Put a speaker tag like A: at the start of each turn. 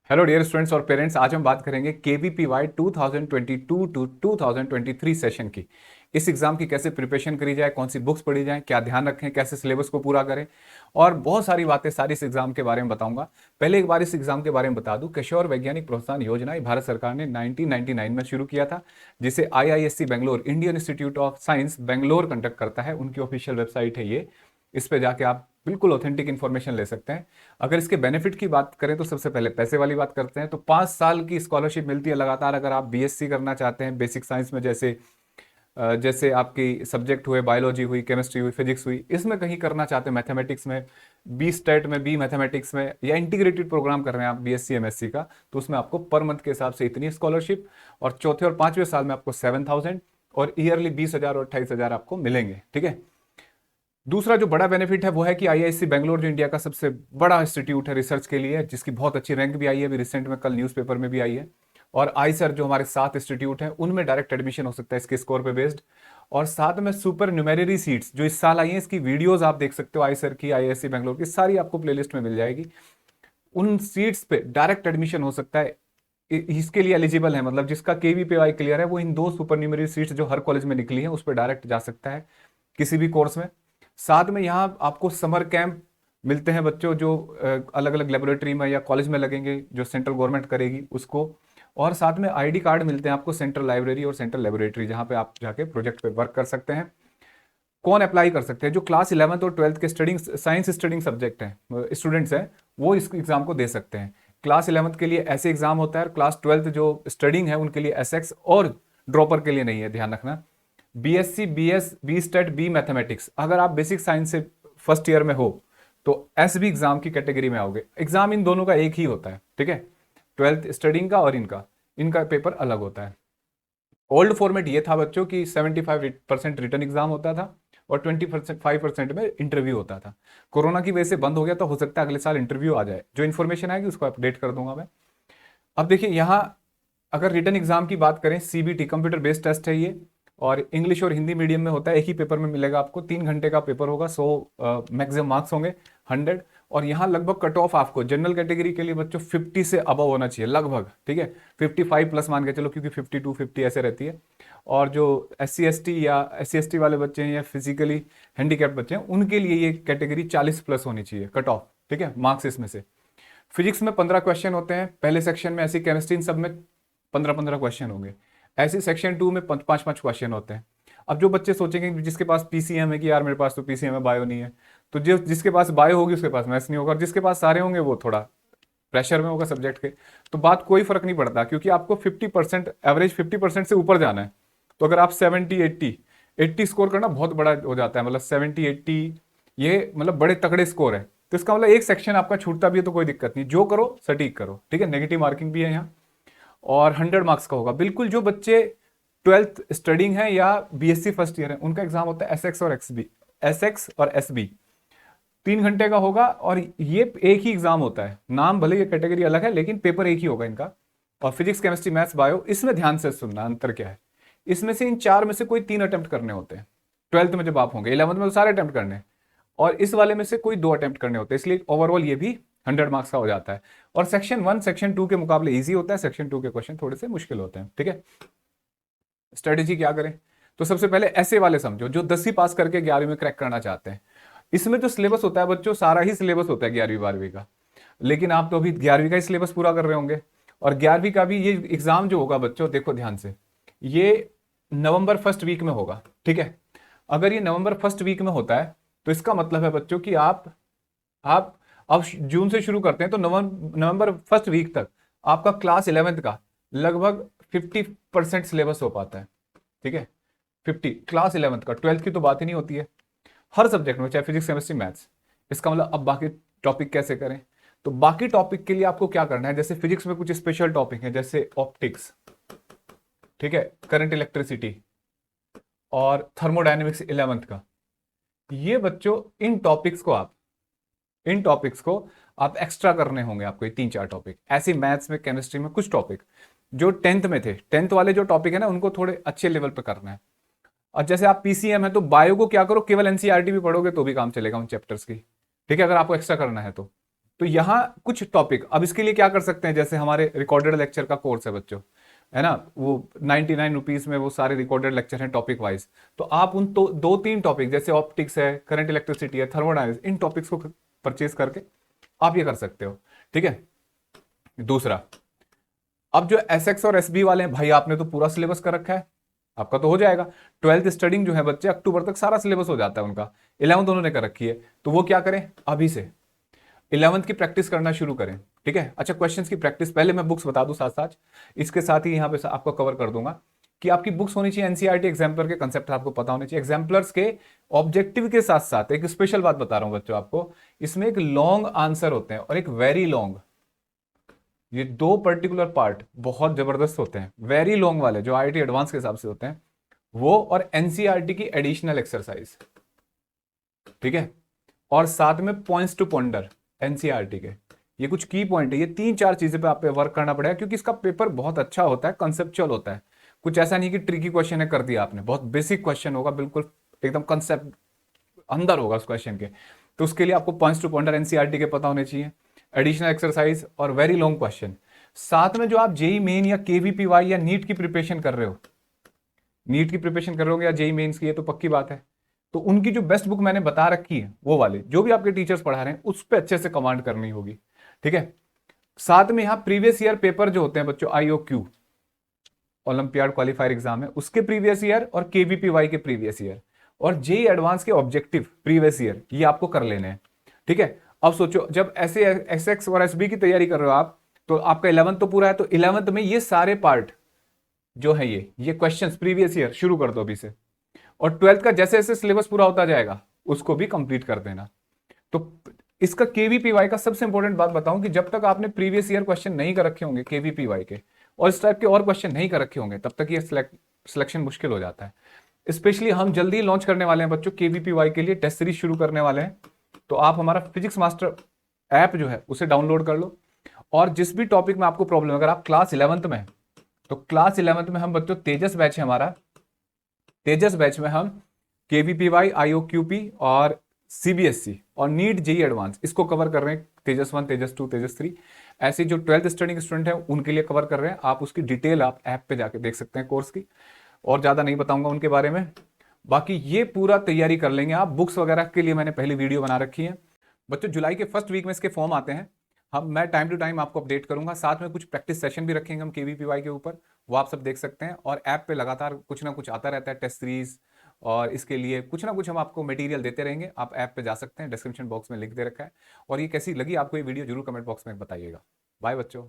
A: Hello dear students और parents, आज हम बात करेंगे KVPY 2022 टू 2023 सेशन की। इस एग्जाम की कैसे प्रिपरेशन करी जाए, कौन सी बुक्स पढ़ी जाए, क्या ध्यान रखें, कैसे सिलेबस को पूरा करें और बहुत सारी बातें सारी इस एग्जाम के बारे में बताऊंगा। पहले एक बार इस एग्जाम के बारे में बता दूं, किशोर वैज्ञानिक प्रोत्साहन योजना ये भारत सरकार ने 1999 में शुरू किया था, जिसे IISc Bangalore, Indian institute of science Bangalore conduct करता है। उनकी ऑफिशियल वेबसाइट है ये, इस पे जाके आप बिल्कुल ऑथेंटिक इन्फॉर्मेशन ले सकते हैं। अगर इसके बेनिफिट की बात करें तो सबसे पहले पैसे वाली बात करते हैं, तो 5 साल की स्कॉलरशिप मिलती है लगातार। अगर आप BSc करना चाहते हैं बेसिक साइंस में, जैसे आपकी सब्जेक्ट हुए, बायोलॉजी हुई, केमिस्ट्री हुई, फिजिक्स हुई, इसमें कहीं करना चाहते हैं, मैथमेटिक्स में, बी स्टेट में, बी मैथमेटिक्स में, या इंटीग्रेटेड प्रोग्राम कर रहे हैं आप BSc MSc का, तो उसमें आपको पर मंथ के हिसाब से इतनी स्कॉलरशिप, और चौथे और पांचवें साल में आपको 7,000 और ईयरली 20,000 और 28,000 आपको मिलेंगे। ठीक है। दूसरा जो बड़ा बेनिफिट है वो है कि IISc बेंगलोर, जो इंडिया का सबसे बड़ा इंस्टीट्यूट है रिसर्च के लिए, जिसकी बहुत अच्छी रैंक भी आई है, अभी रिसेंट में कल न्यूज़पेपर में भी आई है। और आईसर जो हमारे 7 इंस्टीट्यूट हैं उनमें डायरेक्ट एडमिशन हो सकता है इसके स्कोर पे बेस्ड। और साथ में सुपर न्यूमेररी सीट्स जो इस साल आई हैं, इसकी वीडियोस आप देख सकते हो, आईसर की, IISc बेंगलोर की सारी आपको प्लेलिस्ट में मिल जाएगी। उन सीट्स पे डायरेक्ट एडमिशन हो सकता है। इसके लिए एलिजिबल है, मतलब जिसका KVPY क्लियर है वो इन 2 सुपर न्यूमेररी सीट्स जो हर कॉलेज में निकली हैं उस पर डायरेक्ट जा सकता है किसी भी कोर्स में। साथ में यहाँ आपको समर कैंप मिलते हैं बच्चों, जो अलग अलग लेबोरेटरी में या कॉलेज में लगेंगे, जो सेंट्रल गवर्नमेंट करेगी उसको। और साथ में ID कार्ड मिलते हैं आपको सेंट्रल लाइब्रेरी और सेंट्रल लेबोरेटरी, जहाँ पे आप जाके प्रोजेक्ट पे वर्क कर सकते हैं। कौन अप्लाई कर सकते हैं? जो क्लास 11th और 12th के स्टडिंग साइंस स्टडिंग सब्जेक्ट हैं, स्टूडेंट्स हैं, वो इस एग्जाम को दे सकते हैं। क्लास 11th के लिए ऐसे एग्जाम होता है, और क्लास 12th जो स्टडिंग है उनके लिए SX और ड्रॉपर के लिए नहीं है, ध्यान रखना। BSc, BS, B stat, B mathematics, अगर आप बेसिक साइंस से फर्स्ट ईयर में हो तो SB एग्जाम की कैटेगरी में आओगे। एग्जाम इन दोनों का एक ही होता है, ठीक है। 12th स्टडिंग का और इनका इनका पेपर अलग होता है। ओल्ड फॉर्मेट ये था बच्चों की 75% रिटर्न एग्जाम होता था और 25% में इंटरव्यू होता था। कोरोना की वजह से बंद हो गया, तो हो सकता है अगले साल इंटरव्यू आ जाए। जो इन्फॉर्मेशन आएगी उसको अपडेट कर दूंगा मैं। अब देखिए यहाँ, अगर रिटर्न एग्जाम की बात करें, CBT कंप्यूटर बेस्ड टेस्ट है ये, और इंग्लिश और हिंदी मीडियम में होता है। एक ही पेपर में मिलेगा आपको, 3 घंटे का पेपर होगा, 100 मैक्सिमम मार्क्स होंगे, 100। और यहाँ लगभग कट ऑफ आपको जनरल कैटेगरी के लिए बच्चों 50 से अबव होना चाहिए लगभग, ठीक है। 55 प्लस मान के चलो, क्योंकि 52 50 ऐसे रहती है। और जो SC ST या SC ST वाले बच्चे हैं या फिजिकली हैंडीकैप्ड बच्चे हैं, उनके लिए ये कैटेगरी 40 प्लस होनी चाहिए कट ऑफ, ठीक है, मार्क्स इसमें से। फिजिक्स में 15 क्वेश्चन होते हैं पहले सेक्शन में, ऐसी केमिस्ट्री इन सब में 15-15 क्वेश्चन होंगे। ऐसे सेक्शन 2 में 5-5 क्वेश्चन होते हैं। अब जो बच्चे सोचेंगे कि जिसके पास PCM है कि यार मेरे पास तो PCM है, बायो नहीं है, तो जो जिसके पास बायो होगी उसके पास मैथ्स नहीं होगा, और जिसके पास सारे होंगे वो थोड़ा प्रेशर में होगा सब्जेक्ट के। तो बात कोई फर्क नहीं पड़ता, क्योंकि आपको 50% एवरेज 50% से ऊपर जाना है। तो अगर आप 70 80 स्कोर करना बहुत बड़ा हो जाता है, मतलब 70 80 ये मतलब बड़े तगड़े स्कोर है। तो इसका मतलब एक सेक्शन आपका छूटता भी है तो कोई दिक्कत नहीं, जो करो सटीक करो, ठीक है। नेगेटिव मार्किंग भी है यहाँ, और 100 मार्क्स का होगा। बिल्कुल जो बच्चे 12th स्टडिंग है या BSc फर्स्ट ईयर है, उनका एग्जाम होता है SX और SB, 3 घंटे का होगा। और ये एक ही एग्जाम होता है, नाम भले ये कैटेगरी अलग है लेकिन पेपर एक ही होगा इनका। और फिजिक्स, केमिस्ट्री, मैथ्स, बायो, इसमें ध्यान से सुनना अंतर क्या है। इसमें से इन 4 में से कोई 3 अटेम्प्ट करने होते हैं 12th में जब आप होंगे। 11th में तो सारे अटेम्प्ट करने हैं, और इस वाले में से कोई 2 अटेम्प्ट करने होते हैं, इसलिए ओवरऑल ये भी 100 मार्क्स का हो जाता है। और सेक्शन 1 सेक्शन 2 के मुकाबले इजी होता है, सेक्शन 2 के क्वेश्चन थोड़े से मुश्किल होते हैं, ठीक है। स्ट्रेटेजी क्या करें? तो सबसे पहले ऐसे वाले समझो जो 10वीं पास करके 11वीं में क्रैक करना चाहते हैं। इसमें जो सिलेबस होता है बच्चों, सारा ही सिलेबस होता है 11वीं 12वीं का, लेकिन आप तो अभी 11वीं का ही सिलेबस पूरा कर रहे होंगे। और 11वीं का भी ये एग्जाम जो होगा बच्चों, देखो ध्यान से, ये नवंबर फर्स्ट वीक में होगा, ठीक है। अगर ये नवंबर फर्स्ट वीक में होता है तो इसका मतलब है बच्चों कि आप अब जून से शुरू करते हैं तो नवंबर फर्स्ट वीक तक आपका क्लास 11th का लगभग 50% सिलेबस हो पाता है, ठीक है। 50 क्लास 11th का, 12th की तो बात ही नहीं होती है हर सब्जेक्ट में, चाहे फिजिक्स, केमिस्ट्री, मैथ्स। इसका मतलब अब बाकी टॉपिक कैसे करें? तो बाकी टॉपिक के लिए आपको क्या करना है, जैसे फिजिक्स में कुछ स्पेशल टॉपिक है, जैसे ऑप्टिक्स, ठीक है, करंट इलेक्ट्रिसिटी और थर्मोडायनेमिक्स 11th का। ये बच्चों इन टॉपिक्स को आप एक्स्ट्रा करने होंगे आपको, ये 3-4 टॉपिक। ऐसे मैथ्स में, केमिस्ट्री में कुछ टॉपिक जो 10th में थे, 10th वाले जो टॉपिक है ना, उनको थोड़े अच्छे लेवल पे करना है। और जैसे आप PCM है तो बायो को क्या करो, केवल NCERT भी पढ़ोगे तो भी काम चलेगा उन चैप्टर्स की, ठीक है, अगर आपको एक्स्ट्रा करना है तो। तो यहाँ कुछ टॉपिक, अब इसके लिए क्या कर सकते हैं, जैसे हमारे रिकॉर्डेड लेक्चर का कोर्स है बच्चों, है ना, वो 99 रुपीज में वो सारे रिकॉर्डेड लेक्चर हैं टॉपिक वाइज। तो आप उन तो 2-3 टॉपिक जैसे ऑप्टिक्स है, करंट इलेक्ट्रिसिटी है, थर्मोडायनेमिक्स, इन टॉपिक्स को परचेज करके आप ये कर सकते हो। ठीक है। दूसरा, अब जो एसएक्स और एसबी वाले हैं भाई, आपने तो पूरा सिलेबस कर रखा है, आपका तो हो जाएगा। 12th स्टडिंग जो है बच्चे, अक्टूबर तक सारा सिलेबस हो जाता है उनका। 11th उन्होंने कर रखी है, तो वो क्या करें, अभी से 11th की प्रैक्टिस करना शुरू करें। ठीक है। अच्छा, क्वेश्चंस की प्रैक्टिस, पहले मैं बुक्स बता दूं साथ साथ, इसके साथ ही यहां पे आपको कवर कर दूंगा कि आपकी बुक्स होनी चाहिए एनसीईआरटी एग्जाम्पलर के कंसेप्ट आपको पता होने चाहिए। एग्जाम्पलर्स के ऑब्जेक्टिव के साथ साथ एक स्पेशल बात बता रहा हूं बच्चों आपको, इसमें एक लॉन्ग आंसर होते हैं और एक वेरी लॉन्ग, ये दो पर्टिकुलर पार्ट बहुत जबरदस्त होते हैं। वेरी लॉन्ग वाले जो आईआईटी एडवांस के हिसाब से होते हैं वो, और एनसीईआरटी की एडिशनल एक्सरसाइज। ठीक है। और साथ में पॉइंट्स टू पॉन्डर एनसीईआरटी के, ये कुछ की पॉइंट है, ये 3-4 चीजें पे आप पे वर्क करना पड़ेगा, क्योंकि इसका पेपर बहुत अच्छा होता है, कंसेप्चुअल होता है। कुछ ऐसा नहीं कि ट्रिकी क्वेश्चन है कर दिया आपने, बहुत बेसिक क्वेश्चन होगा, बिल्कुल एकदम कंसेप्ट अंदर होगा उस क्वेश्चन के। तो उसके लिए आपको पॉइंट्स टू पॉन्डर एनसीईआरटी के पता होने चाहिए, एडिशनल एक्सरसाइज और वेरी लॉन्ग क्वेश्चन। साथ में जो आप जेई मेन या केवीपीवाई या नीट की प्रिपरेशन कर रहे हो, नीट की प्रिपरेशन कर रहे हो या जेई मेन्स की, ये तो पक्की बात है, तो उनकी जो बेस्ट बुक मैंने बता रखी है वो वाले जो भी आपके टीचर्स पढ़ा रहे हैं उस पर अच्छे से कमांड करनी होगी। ठीक है। साथ में यहां प्रीवियस ईयर पेपर जो होते हैं बच्चों, आईओक्यू ओलंपियाड क्वालिफायर एग्जाम है उसके प्रीवियस ईयर, और केवीपीवाई के प्रीवियस ईयर, और जेई एडवांस के ऑब्जेक्टिव प्रीवियस ईयर, ये आपको कर लेने हैं। ठीक है। अब सोचो, जब ऐसे एसएक्स और एसबी की तैयारी कर रहे हो आप, तो आपका 11th तो पूरा है, तो 11th में ये सारे पार्ट जो है, ये क्वेश्चंस प्रीवियस ईयर शुरू कर दो अभी से, और 12th का जैसे जैसे सिलेबस पूरा होता जाएगा उसको भी कंप्लीट कर देना। तो इसका केवीपीवाई का सबसे इंपॉर्टेंट बात बताऊं कि जब तक आपने प्रीवियस ईयर क्वेश्चन नहीं कर रखे होंगे केवीपीवाई के, और इस टाइप के और क्वेश्चन नहीं कर रखे होंगे, तब तक ये सिलेक्शन मुश्किल हो जाता है। स्पेशली हम जल्दी लॉन्च करने वाले हैं बच्चों केवीपीवाई के लिए, टेस्ट सीरीज शुरू करने वाले हैं। तो आप हमारा फिजिक्स मास्टर ऐप जो है उसे डाउनलोड कर लो, और जिस भी टॉपिक में आपको प्रॉब्लम, अगर आप क्लास 11th में, तो क्लास 11th में हम बच्चों तेजस बैच है हमारा, तेजस बैच में हम केवीपीवाई, आईओक्यूपी और सीबीएसई और नीट जेई एडवांस इसको कवर कर रहे हैं, तेजस 1, तेजस 2, तेजस 3। ऐसे जो 12th स्टडिंग स्टूडेंट है उनके लिए कवर कर रहे हैं। आप उसकी डिटेल आप ऐप पे जाके देख सकते हैं कोर्स की, और ज्यादा नहीं बताऊंगा उनके बारे में। बाकी ये पूरा तैयारी कर लेंगे आप। बुक्स वगैरह के लिए मैंने पहले वीडियो बना रखी है बच्चों। जुलाई के फर्स्ट वीक में इसके फॉर्म आते हैं, मैं टाइम टू टाइम आपको अपडेट करूंगा। साथ में कुछ प्रैक्टिस सेशन भी रखेंगे हम केवीपीवाई के ऊपर, वो आप सब देख सकते हैं। और ऐप पे लगातार कुछ ना कुछ आता रहता है, टेस्ट सीरीज, और इसके लिए कुछ ना कुछ हम आपको मटेरियल देते रहेंगे। आप ऐप पे जा सकते हैं, डिस्क्रिप्शन बॉक्स में लिंक दे रखा है। और ये कैसी लगी आपको ये वीडियो जरूर कमेंट बॉक्स में बताइएगा। बाय बच्चों।